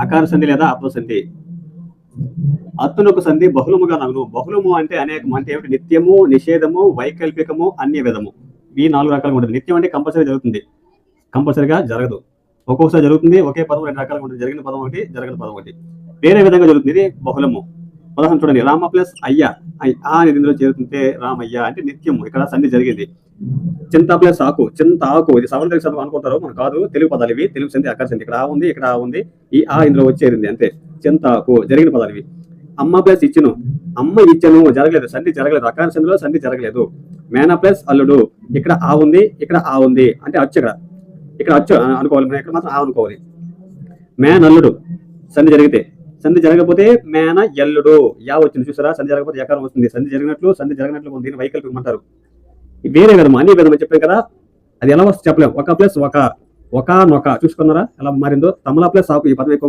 అకార సంధి లేదా అప్ర సంధి. అత్తునకు సంధి బహుళముగా నగును. బహుళము అంటే అనేకము అంటే ఏమిటి? నిత్యము, నిషేధము, వైకల్పికము, అన్య విధము. ఈ 4 రకాలుగా ఉంటుంది. నిత్యం అంటే కంపల్సరీ జరుగుతుంది, కంపల్సరీగా జరగదు. ఒక్కొక్కసారి జరుగుతుంది, ఒకే పదం 2 రకాలుగా ఉంటుంది. జరిగిన పదం ఒకటి, జరగని పదం ఒకటి. వేరే విధంగా జరుగుతుంది. ఇది బహుళము. ఉదాహరణ చూడండి, రామ ప్లస్ అయ్య, ఆ అనేది ఇందులో చేరుతుంటే రామయ్య అంటే నిత్యము, ఇక్కడ సంధి జరిగింది. చింత ప్లస్ ఆకు, చింత ఆకు, ఇది సవరణ తెలుగు చదువు అనుకుంటారు, మనకు కాదు. తెలుగు పదాలు ఇవి, తెలుగు సంధి అకార సంధి. ఇక్కడ ఆ ఉంది, ఇక్కడ ఆ ఉంది, ఈ ఆ ఇందులో వచ్చేరింది అంతే. చింత ఆకు జరిగిన పదాలు ఇవి. అమ్మ ప్లస్ ఇచ్చును, అమ్మ ఇచ్చను జరగలేదు, సంధి జరగలేదు, అకార సంధిలో సంధి జరగలేదు. మేన ప్లస్ అల్లుడు, ఇక్కడ ఆ ఉంది, ఇక్కడ ఆ ఉంది అంటే అచ్చు, ఇక్కడ అచ్చు అనుకోవాలి, ఇక్కడ మాత్రం ఆ అనుకోవాలి. మేనల్లుడు సంధి జరిగితే, సంధి జరగకపోతే మేన ఎల్లుడు, యా వచ్చింది చూసారా? సంధి జరగకపోతే యకారం వస్తుంది. సంధి జరిగినట్లు, సంధి జరగనట్లు ఉంది, దీన్ని వైకల్పికం అంటారు. వేరే విధం, అన్ని విధం అని చెప్పాం కదా, అది ఎలా వస్తుంది చెప్పలేము. ఒక ప్లస్ ఒక, నొక చూసుకున్నారా ఎలా మారిందో? తమలా ప్లస్ ఆకు, ఈ పదం ఎక్కువ